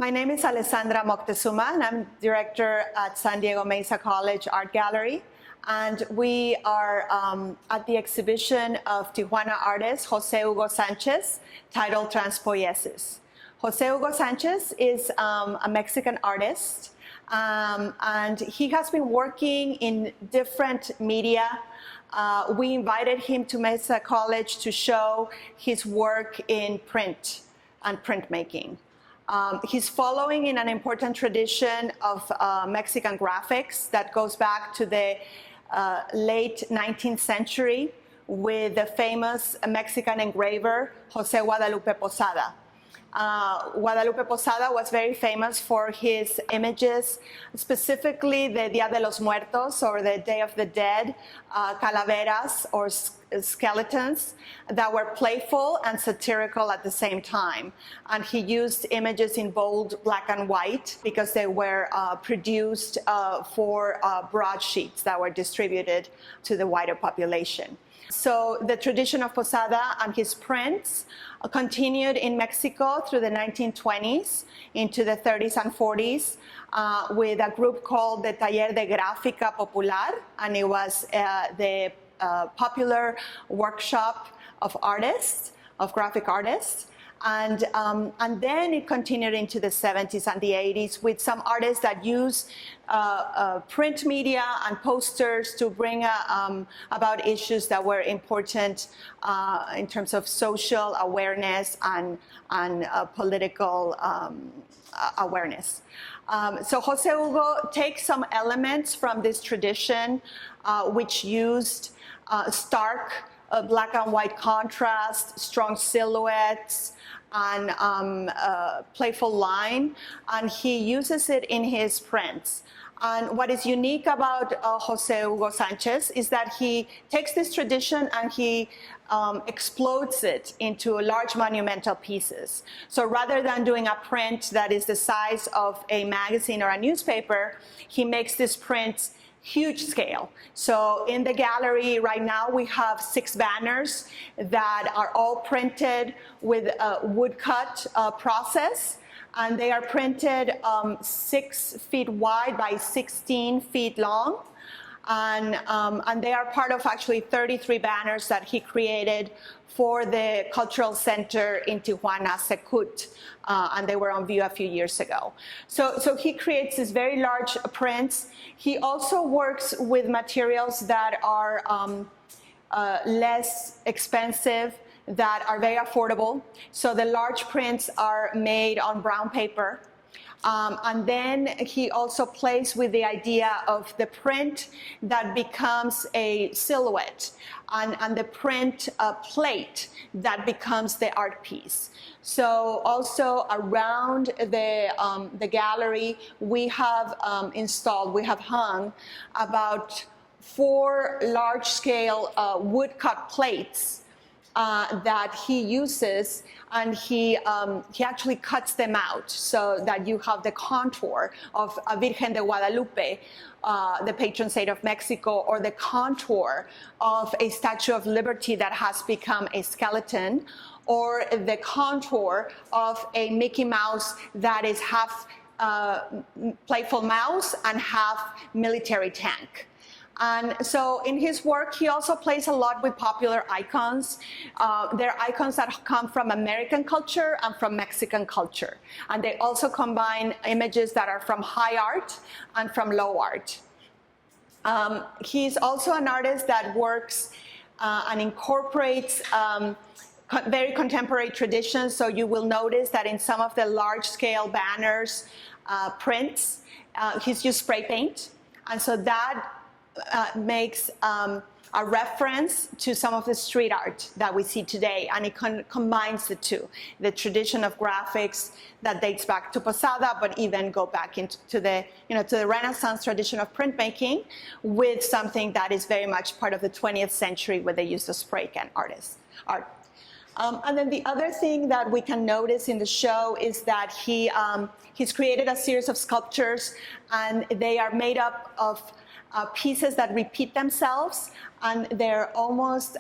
My name is Alessandra Moctezuma, and I'm director at San Diego Mesa College Art Gallery. And we are at the exhibition of Tijuana artist Jose Hugo Sanchez, titled Transpoiesis. Jose Hugo Sanchez is a Mexican artist, and he has been working in different media. We invited him to Mesa College to show his work in print and printmaking. He's following in an important tradition of Mexican graphics that goes back to the late 19th century with the famous Mexican engraver, Jose Guadalupe Posada. Guadalupe Posada was very famous for his images, specifically the Dia de los Muertos, or the Day of the Dead, calaveras or skeletons that were playful and satirical at the same time. And he used images in bold black and white because they were produced for broadsheets that were distributed to the wider population. So the tradition of Posada and his prints continued in Mexico through the 1920s into the 30s and 40s with a group called the Taller de Gráfica Popular, and it was the popular workshop of artists, of graphic artists. And then it continued into the 70s and the 80s with some artists that use print media and posters to bring about issues that were important in terms of social awareness and political awareness. So Jose Hugo takes some elements from this tradition which used stark black and white contrast, strong silhouettes, and playful line, and he uses it in his prints. And what is unique about Jose Hugo Sanchez is that he takes this tradition and he explodes it into large monumental pieces. So rather than doing a print that is the size of a magazine or a newspaper, he makes this print huge scale. So in the gallery right now we have 6 banners that are all printed with a woodcut process, and they are printed 6 feet wide by 16 feet long. And they are part of actually 33 banners that he created for the cultural center in Tijuana, Secut, and they were on view a few years ago. So he creates these very large prints. He also works with materials that are less expensive, that are very affordable. So the large prints are made on brown paper. And then he also plays with the idea of the print that becomes a silhouette and the print plate that becomes the art piece. So also around the gallery, we have we have hung about 4 large-scale woodcut plates that he uses, and he actually cuts them out so that you have the contour of a Virgen de Guadalupe, the patron saint of Mexico, or the contour of a Statue of Liberty that has become a skeleton, or the contour of a Mickey Mouse that is half playful mouse and half military tank. And so in his work, he also plays a lot with popular icons. They're icons that come from American culture and from Mexican culture. And they also combine images that are from high art and from low art. He's also an artist that works and incorporates very contemporary traditions. So you will notice that in some of the large-scale banners, prints, he's used spray paint. And so that makes a reference to some of the street art that we see today, and it combines the two, the tradition of graphics that dates back to Posada, but even go back into the to the Renaissance tradition of printmaking, with something that is very much part of the 20th century, where they use the spray can art. And then the other thing that we can notice in the show is that he's created a series of sculptures, and they are made up of pieces that repeat themselves, and they're almost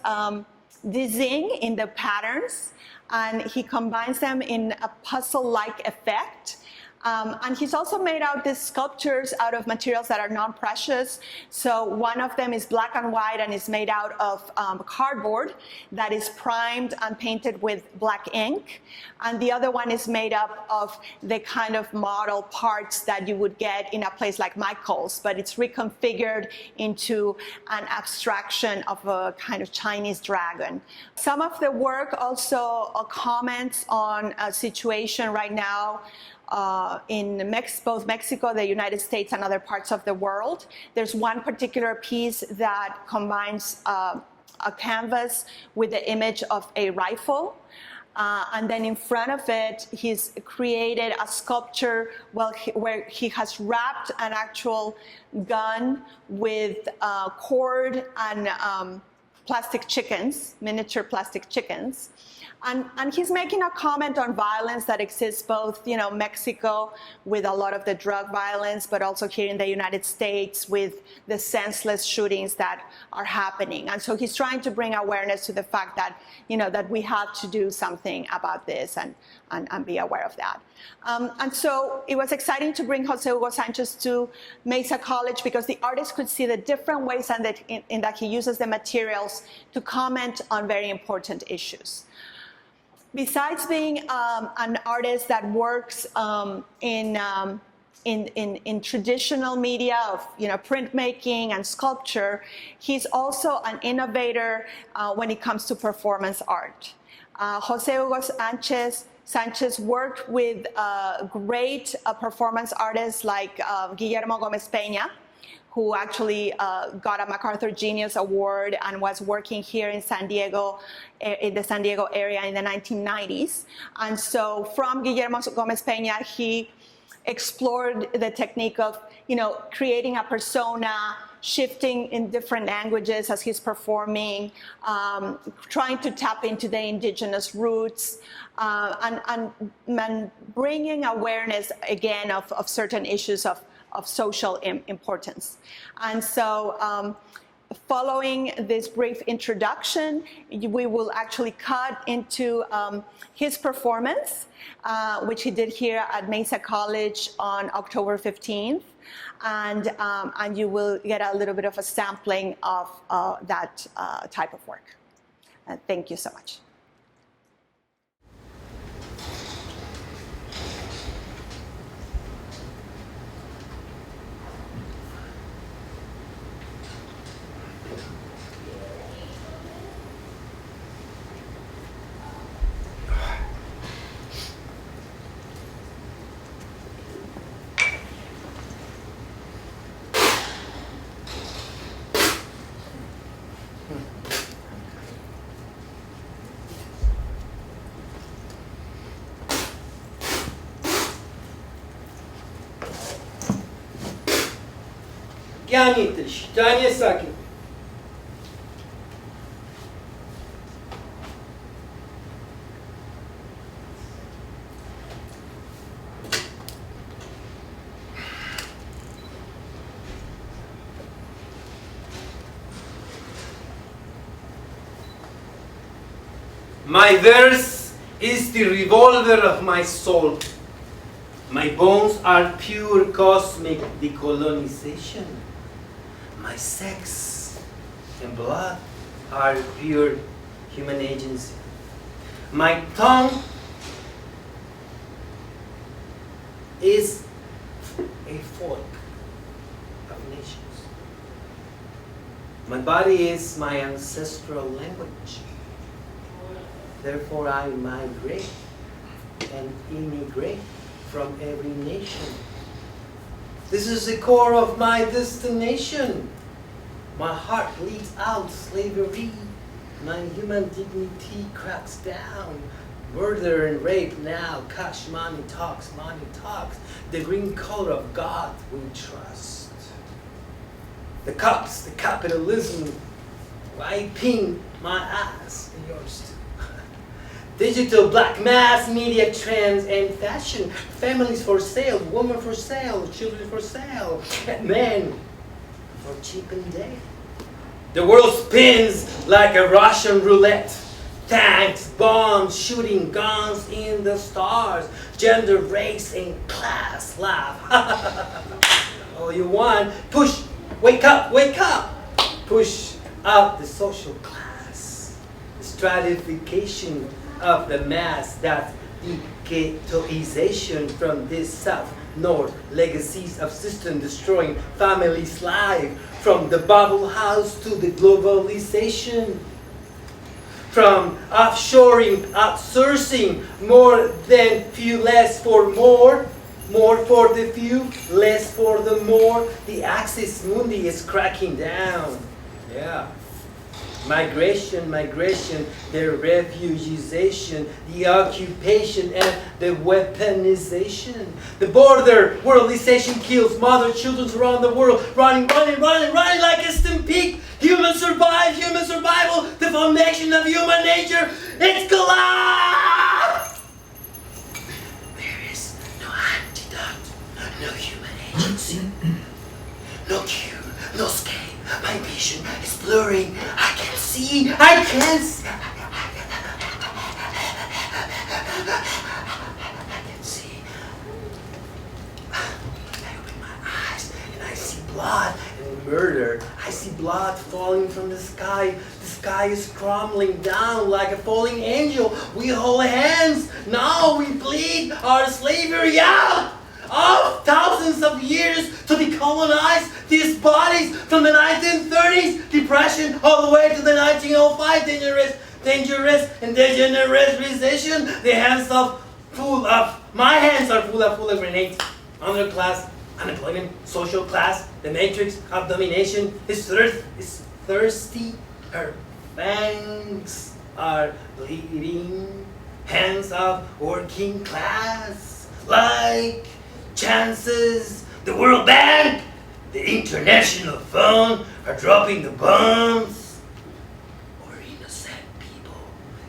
dizzying in the patterns, and he combines them in a puzzle-like effect. And he's also made out these sculptures out of materials that are non-precious. So one of them is black and white and is made out of cardboard that is primed and painted with black ink. And the other one is made up of the kind of model parts that you would get in a place like Michael's, but it's reconfigured into an abstraction of a kind of Chinese dragon. Some of the work also comments on a situation right now in both Mexico, the United States, and other parts of the world. There's one particular piece that combines a canvas with the image of a rifle. And then in front of it, he's created a sculpture where he has wrapped an actual gun with cord and plastic chickens, miniature plastic chickens. And he's making a comment on violence that exists both, Mexico with a lot of the drug violence, but also here in the United States with the senseless shootings that are happening. And so he's trying to bring awareness to the fact that, that we have to do something about this and be aware of that. And so it was exciting to bring Jose Hugo Sanchez to Mesa College because the artist could see the different ways in that he uses the materials to comment on very important issues. Besides being an artist that works in traditional media of printmaking and sculpture, he's also an innovator when it comes to performance art. Jose Hugo Sanchez worked with great performance artists like Guillermo Gomez Peña, who actually got a MacArthur Genius Award and was working here in San Diego, in the San Diego area in the 1990s. And so from Guillermo Gomez Peña, he explored the technique of, creating a persona, shifting in different languages as he's performing, trying to tap into the indigenous roots, and bringing awareness again of certain issues of social importance. And so following this brief introduction, we will actually cut into his performance, which he did here at Mesa College on October 15th. And you will get a little bit of a sampling of that type of work. Thank you so much. My verse is the revolver of my soul. My bones are pure cosmic decolonization. My sex and blood are pure human agency. My tongue is a fork of nations. My body is my ancestral language. Therefore I migrate and immigrate from every nation. This is the core of my destination. My heart leads out slavery. My human dignity cracks down. Murder and rape now. Cash money talks, The green color of God we trust. The cops, the capitalism, wiping my ass and yours too. Digital, black mass, media trends, and fashion. Families for sale, women for sale, children for sale, and men for cheap and dead. The world spins like a Russian roulette. Tanks, bombs, shooting guns in the stars. Gender, race, and class laugh. All you want, push, wake up, wake up. Push up the social class. Stratification of the mass, that ghettoization from this south-north. Legacies of system destroying families' life. From the bubble house to the globalization. From offshoring, outsourcing, more than few, less for more for the few, less for the more. The axis mundi is cracking down. Yeah. Migration, the refugization, the occupation, and the weaponization. The border worldization kills mother children around the world, running like a stampede. Human survival, the foundation of human nature, it's collapse! There is no antidote, no human agency, no cure, no escape. My vision is blurring. I can't see. I can see. I open my eyes and I see blood and murder. I see blood falling from the sky. The sky is crumbling down like a falling angel. We hold hands. Now we bleed our slavery out. Of thousands of years to decolonize these bodies from the 1930s, depression, all the way to the 1905 dangerous and degenerate recession. My hands are full of grenades. Underclass, unemployment, social class, the matrix of domination is thirsty. Her fangs are bleeding. Hands of working class, like chances, the World Bank, the International Fund are dropping the bombs. Or innocent people,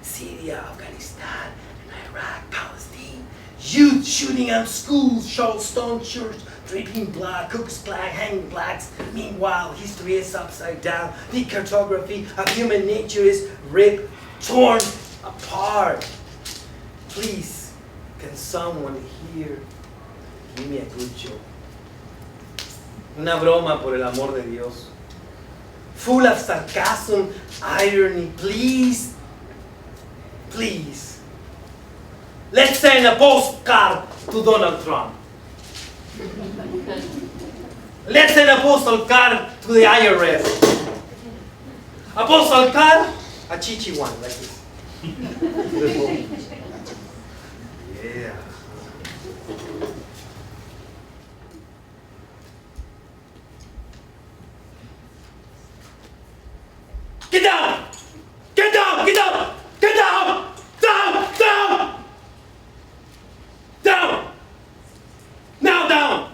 Syria, Afghanistan, and Iraq, Palestine. Youth shooting on schools, Charleston Church, dripping blood, Cook's Flag, hanging blacks. Meanwhile, history is upside down. The cartography of human nature is ripped, torn apart. Please, can someone here give me a good joke? Una broma, por el amor de Dios. Full of sarcasm, irony, please. Please. Let's send a postcard to Donald Trump. Let's send a postal card to the IRS. A postal card, a chichi one, like this. Yeah. Get down! Get down! Get down! Get down! Down! Down! Down! Now down!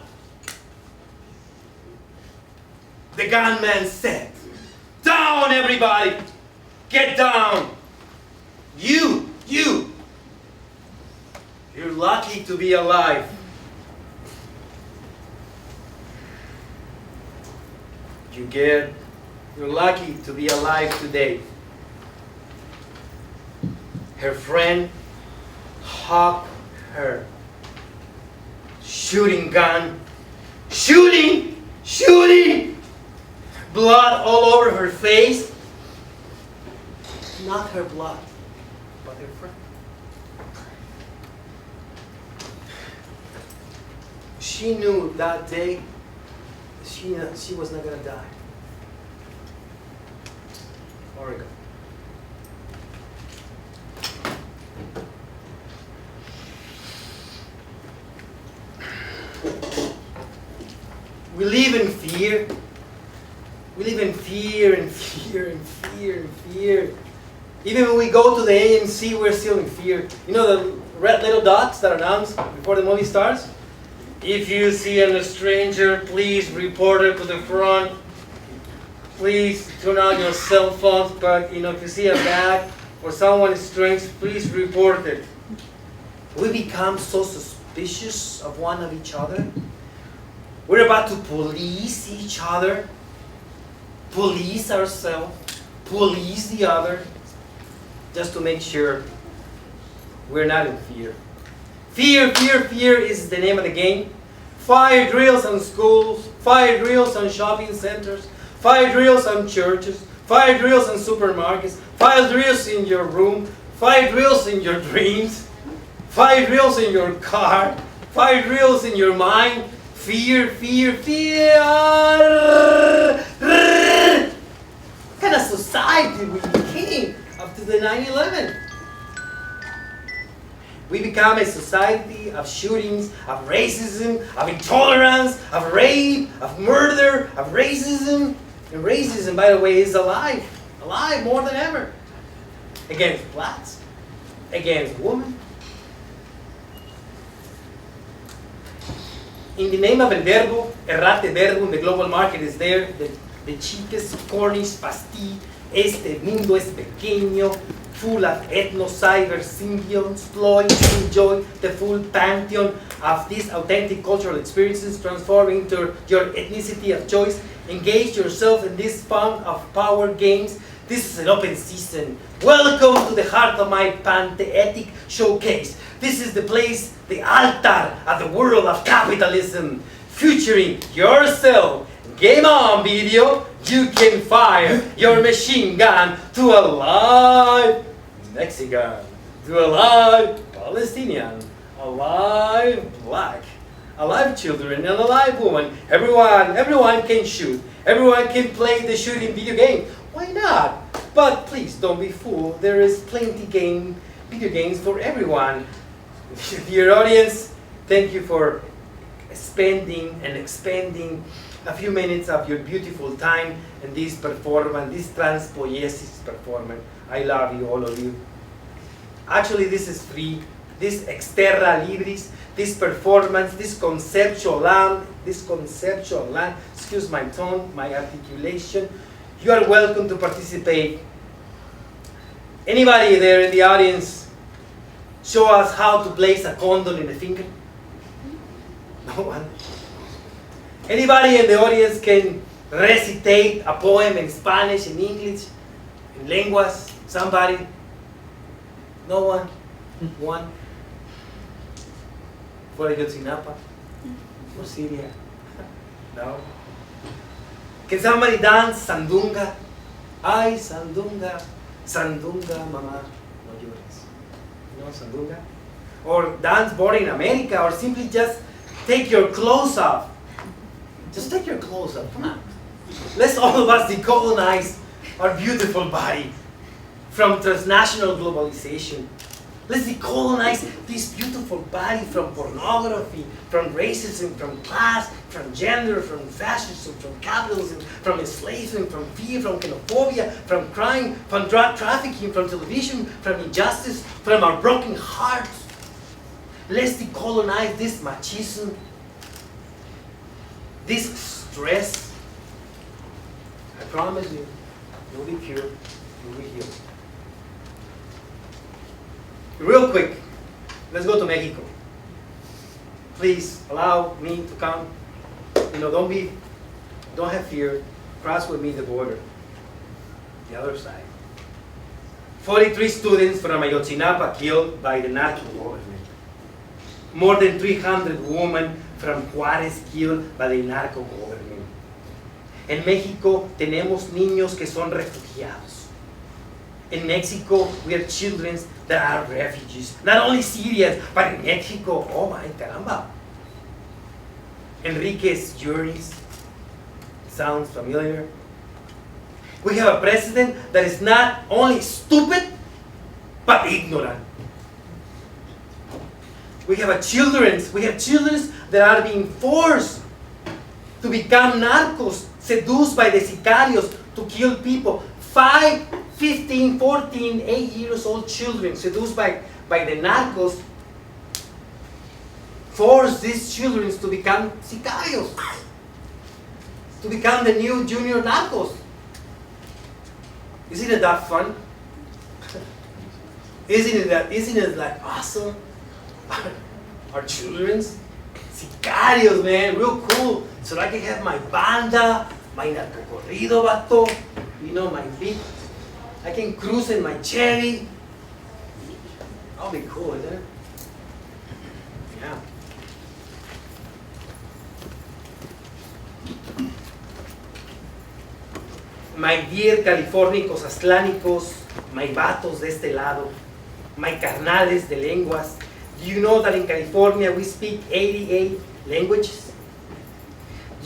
The gunman said, down everybody! Get down! You! You're lucky to be alive. You're lucky to be alive today. Her friend hugged her. Shooting gun. Shooting! Blood all over her face. Not her blood, but her friend. She knew that day she was not going to die. Oregon. We live in fear. We live in fear and fear and fear and fear. Even when we go to the AMC, we're still in fear. You know the red little dots that are announced before the movie starts? If you see a stranger, please report it to the front. Please turn out your cell phones, but if you see a bag or someone is strange, please report it. We become so suspicious of one of each other. We're about to police each other, police ourselves, police the other. just to make sure we're not in fear. Fear, fear, fear is the name of the game. Fire drills on schools, fire drills on shopping centers, fire drills on churches, fire drills on supermarkets, fire drills in your room, fire drills in your dreams, fire drills in your car, fire drills in your mind. Fear, fear, fear. What kind of society we became after the 9/11? We become a society of shootings, of racism, of intolerance, of rape, of murder, of racism. And racism, by the way, is alive more than ever. Against blacks, against women. In the name of el verbo, errate verbum, the global market is there. The cheapest Cornish pasty. Este mundo es pequeño, full of ethno-cyber symbionts, enjoy the full pantheon of these authentic cultural experiences, transform into your ethnicity of choice, engage yourself in this fun of power games. This is an open season. Welcome to the heart of my pantheistic showcase. This is the place, the altar of the world of capitalism, featuring yourself. Game on, video. You can fire your machine gun to a live Mexican, to a live Palestinian, a live black, a live children, and a live woman. Everyone can shoot. Everyone can play the shooting video game. Why not? But please don't be fooled. There is plenty video games for everyone. Dear audience, thank you for spending and expending a few minutes of your beautiful time in this performance, this transpoiesis performance. I love you, all of you. Actually, this is free. This exterra libris, this performance, this conceptual land, excuse my tone, my articulation. You are welcome to participate. Anybody there in the audience show us how to place a condom in the finger? No one? Anybody in the audience can recitate a poem in Spanish, in English, in lenguas? Somebody? No one? One? For Ayotzinapa? For Syria? No? Can somebody dance sandunga? Ay, sandunga, sandunga, mama, no llores. No, sandunga? Or dance born in America, or simply just take your clothes off. Just take your clothes off, come on. Let's all of us decolonize our beautiful body from transnational globalization. Let's decolonize this beautiful body from pornography, from racism, from class, from gender, from fascism, from capitalism, from enslavement, from fear, from xenophobia, from crime, from drug trafficking, from television, from injustice, from our broken hearts. Let's decolonize this machismo, this stress. I promise you, you'll be cured, you'll be healed. Real quick, let's go to Mexico. Please allow me to come. Don't have fear. Cross with me the border. The other side. 43 students from Ayotzinapa killed by the narco government. More than 300 women from Juárez killed by the narco government. En México tenemos niños que son refugiados. In Mexico, we have children that are refugees. Not only Syrians, but in Mexico, oh my caramba. Enrique's journeys. Sounds familiar? We have a president that is not only stupid, but ignorant. We have children that are being forced to become narcos, seduced by the sicarios to kill people. 5, 15, 14, 8 years old children seduced by the narcos, force these children to become sicarios, to become the new junior narcos. Isn't it that fun? Isn't it like awesome? Our children's sicarios, man, real cool. So I can have my banda, my narcocorrido, vato, my beat. I can cruise in my cherry, That'll be cool, isn't it? Yeah. My dear Californicos Astlánicos, my vatos de este lado, my carnales de lenguas, do you know that in California we speak 88 languages?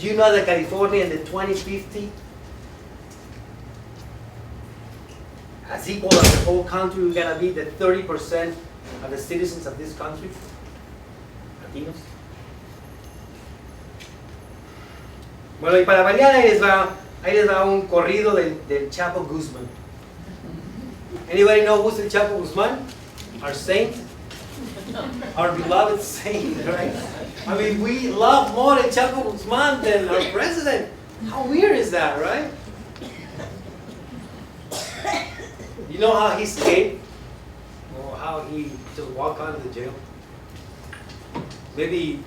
Do you know that California in the 2050, as equal as the whole country, we're gonna be the 30% of the citizens of this country? Latinos. Bueno, y para variar, ahí les va un corrido del Chapo Guzmán. Anybody know who's the Chapo Guzmán? Our saint? Our beloved saint, right? I mean, we love more the Chapo Guzmán than our president. How weird is that, right? You know how he escaped? Or how he just walked out of the jail? Maybe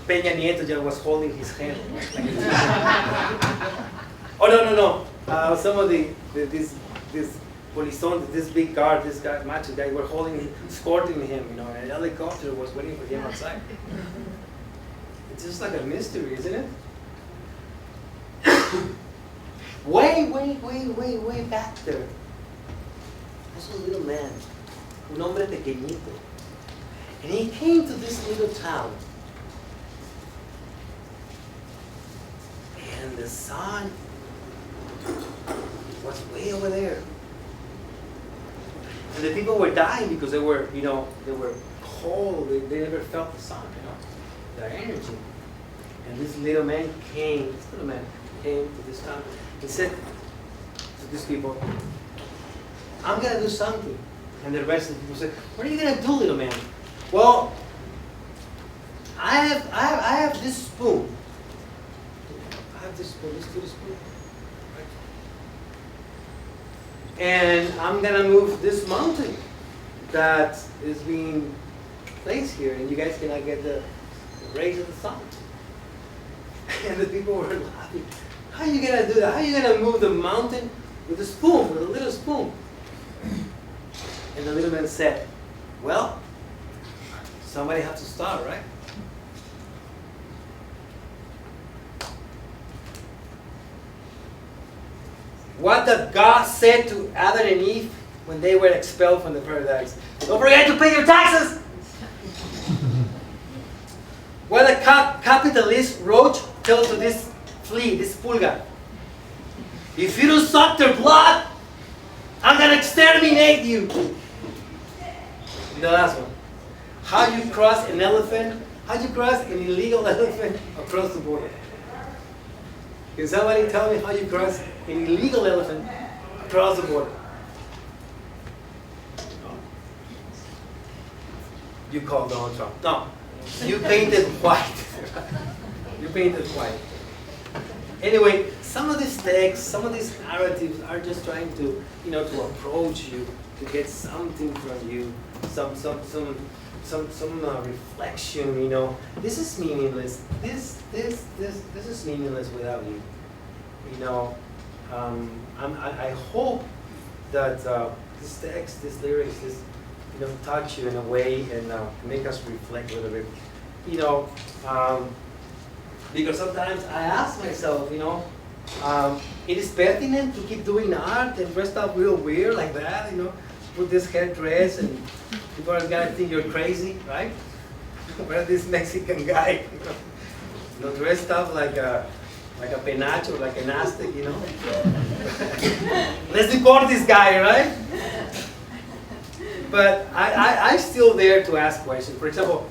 Peña Nieto just was holding his hand. Oh, no. Some of this polizón, this big guard, this guy, macho guy, were holding him, escorting him, and a helicopter was waiting for him outside. It's just like a mystery, isn't it? way back there, there's a little man, un hombre pequeñito, and he came to this little town. And the sun was way over there. And the people were dying because they were cold. They never felt the sun, the energy. And this little man came to this town and said to these people, I'm gonna do something. And the rest of the people said, what are you gonna do, little man? Well, I have this spoon. This little spoon. And I'm gonna move this mountain that is being placed here, and you guys cannot get the rays of the sun. And the people were laughing. How are you gonna do that? How are you gonna move the mountain with a spoon, with a little spoon? And the little man said, well, somebody has to start, right? What did God said to Adam and Eve when they were expelled from the paradise? Don't forget to pay your taxes. What a capitalist roach tells to this flea, this pulga. If you don't suck their blood, I'm gonna exterminate you. The last one. How you cross an elephant? How you cross an illegal elephant across the border? Can somebody tell me how you cross an illegal elephant across the border? You called Donald Trump. No. You painted white. You painted white. Anyway, some of these texts, some of these narratives are just trying to, to approach you, to get something from you, some reflection. This is meaningless. This is meaningless without you. I hope that this text, these lyrics, touch you in a way and make us reflect a little bit. Because sometimes I ask myself, it is pertinent to keep doing art and dressed up real weird like that, put this headdress and people are gonna think you're crazy, right? Where's this Mexican guy, dressed up like a penacho, like an Aztec, Let's deport this guy, right? But I'm still there to ask questions. For example,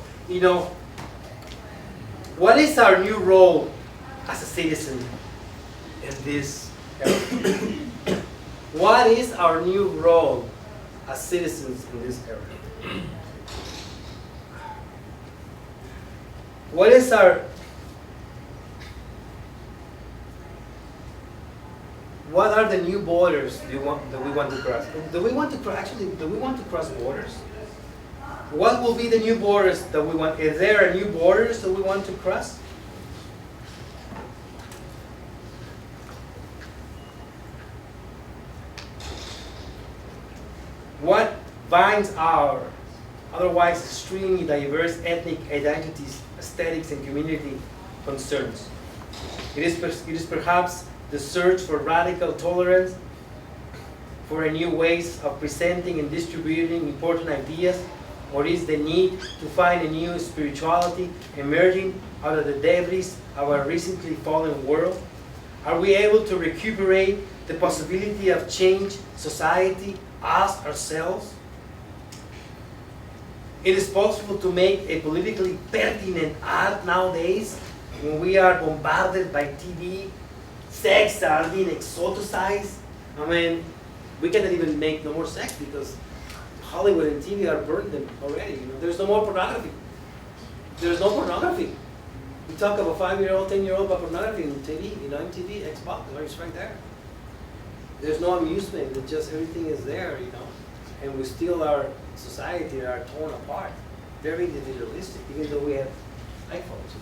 what is our new role as a citizen in this era? What is our new role as citizens in this era? What are the new borders that we want to cross? Do we want to cross borders? What will be the new borders that we want? Is there a new borders that we want to cross? What binds our otherwise extremely diverse ethnic identities, aesthetics, and community concerns. It is perhaps the search for radical tolerance, for a new ways of presenting and distributing important ideas, or is the need to find a new spirituality emerging out of the debris of our recently fallen world? Are we able to recuperate the possibility of change, society, us, ourselves? It is possible to make a politically pertinent art nowadays when we are bombarded by TV, sex are being exoticized. I mean, we cannot even make no more sex because Hollywood and TV are burned them already. You know, there's no more pornography. There's no pornography. We talk about 5-year-old, 10-year-old about pornography on TV, you know, MTV, Xbox, it's right there. There's no amusement. It's just everything is there, you know, and we still our society are torn apart, very individualistic, even though we have iPhones.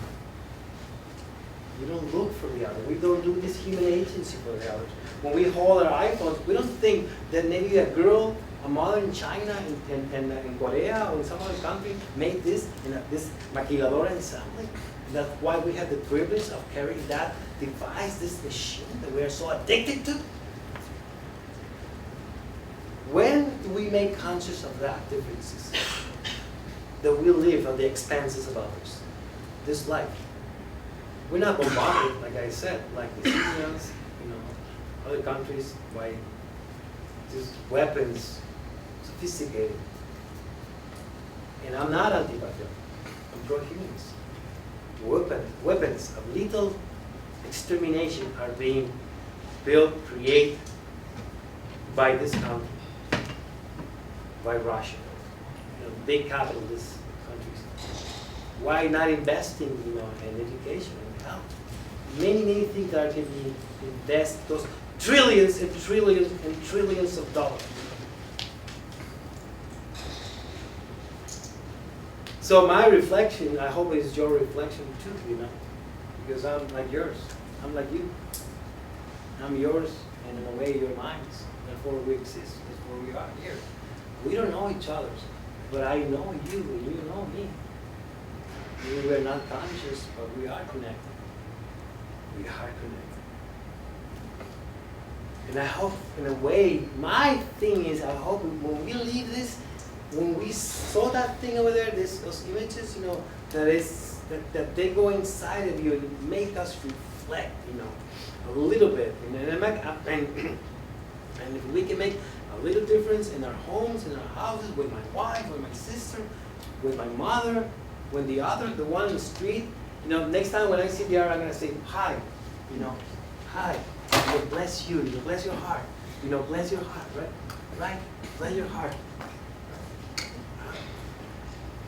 We don't look for the other. We don't do this human agency for the other. When we hold our iPhones, we don't think that maybe a girl, a mother in China, in Korea, or in some other country made this in this maquiladora ensemble. That's why we have the privilege of carrying that device, this machine that we are so addicted to. When do we make conscious of that differences? That we live at the expenses of others. This life. We're not bombarded, like I said, like the Syrians, you know, other countries, by these weapons, sophisticated. And I'm not anti-patriotic. I'm pro-humans. Weapons of lethal extermination are being built, created by this country, by Russia, you know, big capitalist countries. Why not investing, you know, in education and health? Many things that can be invested, those trillions and trillions and trillions of dollars. So my reflection, I hope is your reflection too, you know, because I'm like yours. I'm like you. I'm yours, and in a way, you're mine. Therefore, we exist. Therefore, we are here. We don't know each other, but I know you, and you know me. We are not conscious, but we are connected. We are connected. And I hope, in a way, my thing is, I hope when we leave this, when we saw that thing over there, those images, you know, that they go inside of you and make us reflect, you know, a little bit. And if we can make a little difference in our homes, in our houses, with my wife, with my sister, with my mother, with the one in the street, you know, next time when I see the other, I'm gonna say hi, you know, hi. You know, bless you. You know, bless your heart. You know, bless your heart, right? Right? Bless your heart.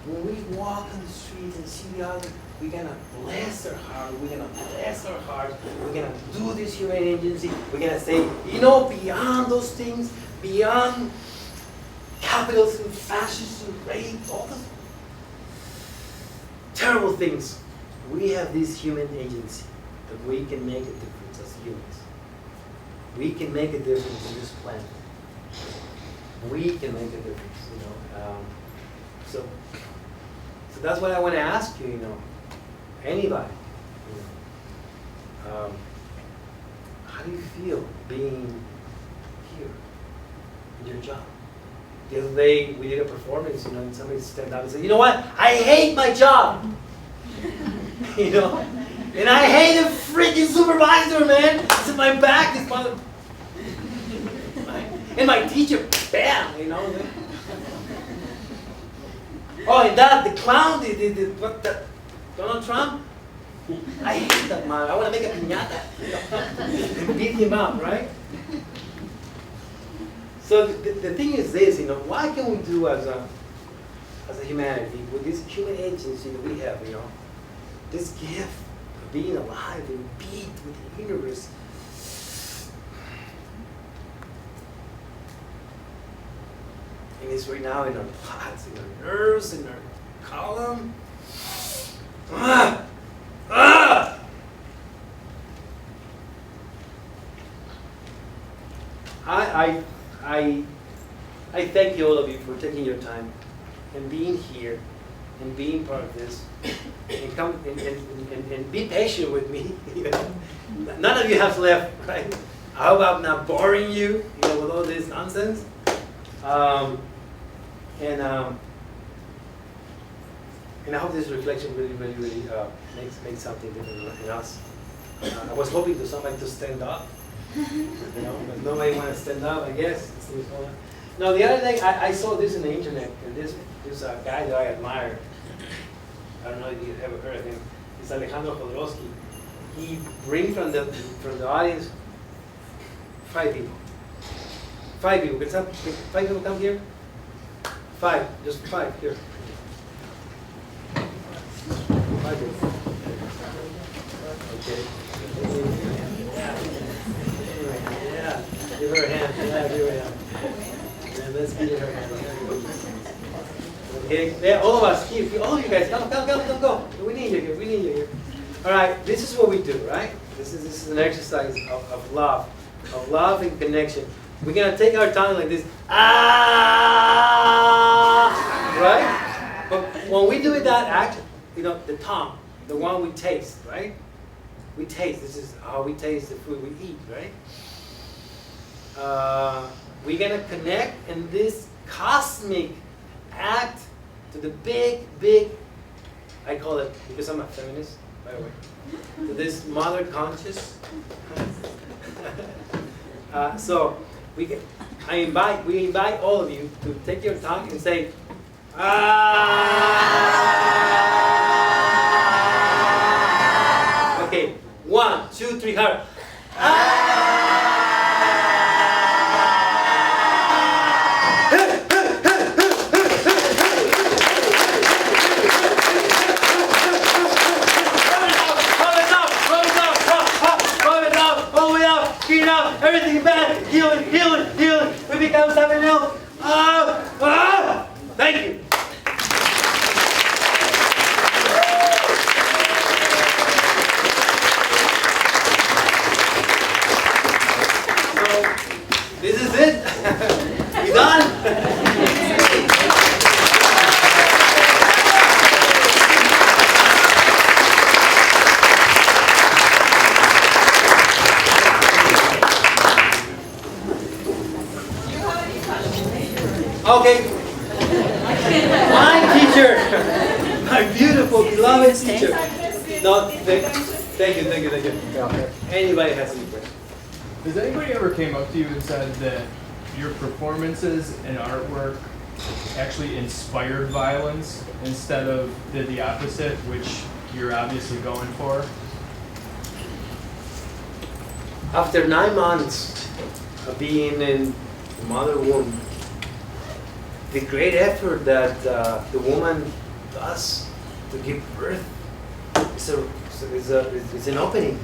When we walk on the street and see the other, we're gonna bless their heart. We're gonna bless our heart. We're gonna do this human agency. We're gonna say, you know, beyond those things, beyond capitalism, fascism, rape, all those terrible things, we have this human agency that we can make a difference as humans. We can make a difference in this planet. We can make a difference, you know. So that's what I want to ask you, you know, anybody, you know, how do you feel being here in your job? The other day we did a performance, you know, and somebody stepped out and said, you know what, I hate my job, you know, and I hate the freaking supervisor, man. It's in my back, this mother, and my teacher, bam, you know. Oh, and that, the clown, the Donald Trump, I hate that man. I want to make a piñata and beat him up, right? So the thing is this, you know, what can we do as a humanity with this human agency that we have, you know, this gift of being alive and beat with the universe. And it's right now in our plots, in our nerves, in our column. I thank you, all of you, for taking your time and being here and being part of this, and come and be patient with me. You know? None of you have left, right? I hope I'm not boring you, you know, with all this nonsense. And I hope this reflection really makes something different in us. I was hoping for somebody to stand up, you know, but nobody want to stand up, I guess. No, the other thing, I saw this on the internet, and this guy that I admire. I don't know if you ever heard of him. It's Alejandro Jodorowsky. He brings from the audience 5 people. 5 people. Can 5 people come here? 5, just 5 here. 5 people. Okay. Yeah. Give her a hand. Yeah, give her a hand. Yeah, let's give her a hand. Okay. Yeah, all of us. All of you guys, come. We need you here. We need you here. All right. This is what we do, right? This is an exercise of love and connection. We're gonna take our tongue like this. Right? But when we do that act, you know, the tongue, the one we taste, right? We taste. This is how we taste the food we eat, right? We're gonna connect in this cosmic act to the big, I call it, because I'm a feminist, by the way, to this mother conscious. So we invite all of you to take your tongue and say, ah. Okay, 1, 2, 3, hard. Everything bad, healing. We become something new. Thank you. So, this is it. We done? Okay. My teacher, my beautiful, beloved teacher. No, thank you. Anybody has any questions? Has anybody ever came up to you and said that your performances and artwork actually inspired violence instead of did the opposite, which you're obviously going for? After 9 months of being in the mother womb, the great effort that the woman does to give birth is an opening.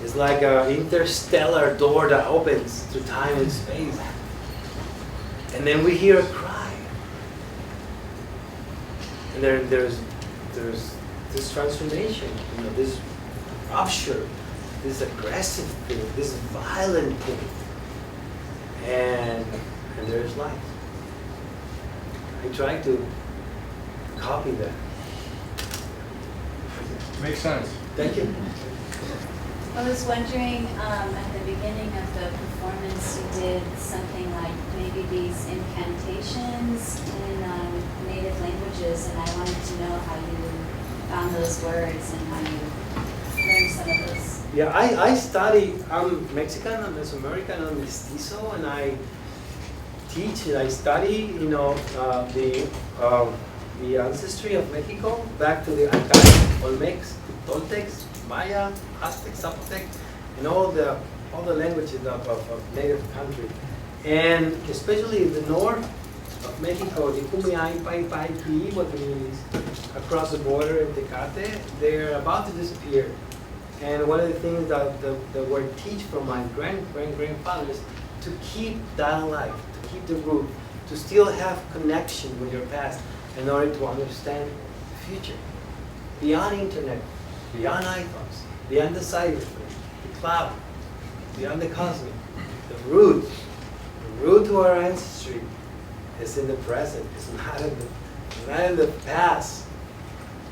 It's like an interstellar door that opens through time and space. And then we hear a cry. And there's this transformation, you know, this rupture, this aggressive thing, this violent thing. And there's life. I try to copy that. Makes sense. Thank you. I was wondering, at the beginning of the performance, you did something like maybe these incantations in native languages, and I wanted to know how you found those words and how you learned some of those. Yeah, I study, I'm Mexican, I'm Mesoamerican, I'm mestizo, and I teach and I study, you know, the ancestry of Mexico back to the Aztec, Olmecs, Toltecs, Maya, Aztec, Zapotec, and all the languages of native country, and especially the north of Mexico, the Kumeyaay, Pai, Pi, what means across the border in Tecate, they're about to disappear. And one of the things that were taught from my grandfathers to keep that alive, to keep the root, to still have connection with your past in order to understand the future. Beyond internet, beyond iPhones, beyond the cyberspace, the cloud, beyond the cosmic, the root to our ancestry, It's in the present. It's not in the past.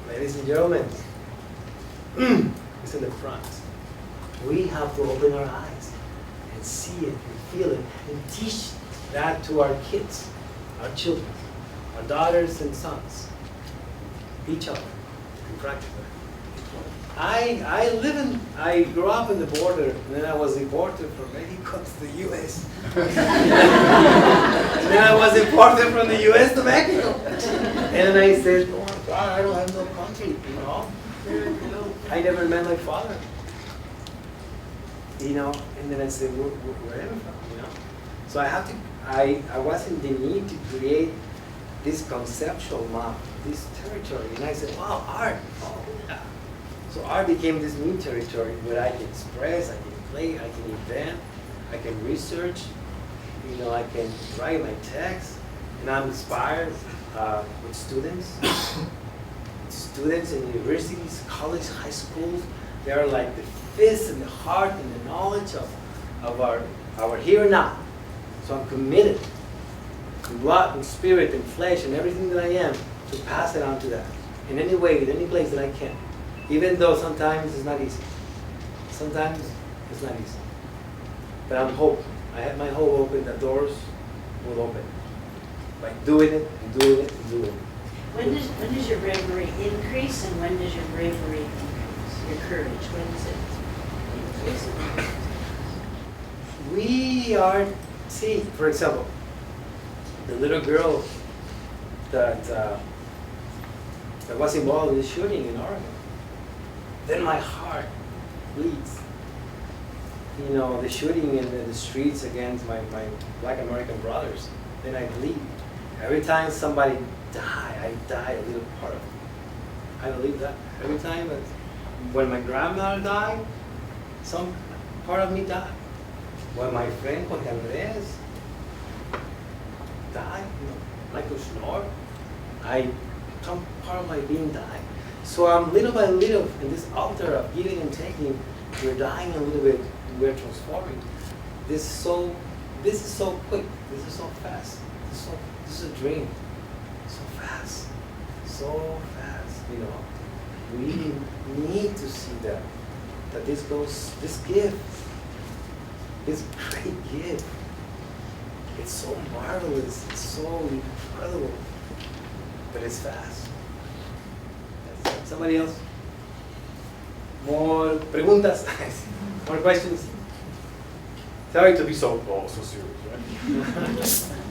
Ladies and gentlemen, it's in the front. We have to open our eyes and see it and feel it and teach that to our kids, our children, our daughters and sons, each other, and practice that. I grew up in the border, and then I was deported from Mexico to the U.S. And then I was deported from the U.S. to Mexico. And then I said, oh my God, I don't have no country, you know. I never met my father. You know, and then I said, where am I from, you know? So I was in the need to create this conceptual map, this territory. And I said, wow, art, oh yeah. So art became this new territory where I can express, I can play, I can invent, I can research, you know, I can write my text, and I'm inspired with students in universities, colleges, high schools. They are like the fist and the heart and the knowledge of our here and now. So I'm committed in blood and spirit and flesh and everything that I am to pass it on to that in any way, in any place that I can. Even though sometimes it's not easy. Sometimes it's not easy. But I'm hope. I have my hope open, the doors will open. By doing it and doing it and doing it. When does your bravery increase and when does your bravery increase? Your courage, when does it increase? We are, see, for example, the little girl that was involved in the shooting in Oregon. Then my heart bleeds. You know, the shooting in the streets against my Black American brothers. Then I bleed. Every time somebody die, I die a little part of it. I believe that. Every time that when my grandmother died, some part of me died. When my friend Jorge Andres died, you know, Michael Schnorr, some part of my being died. So I'm little by little in this altar of giving and taking, we're dying a little bit, we're transforming. This is so quick, this is so fast, this is a dream. So fast, you know. We need to see that this gift, this great gift, it's so marvelous, it's so incredible, but it's fast. Somebody else? More preguntas? More questions? Sorry to be so serious, right?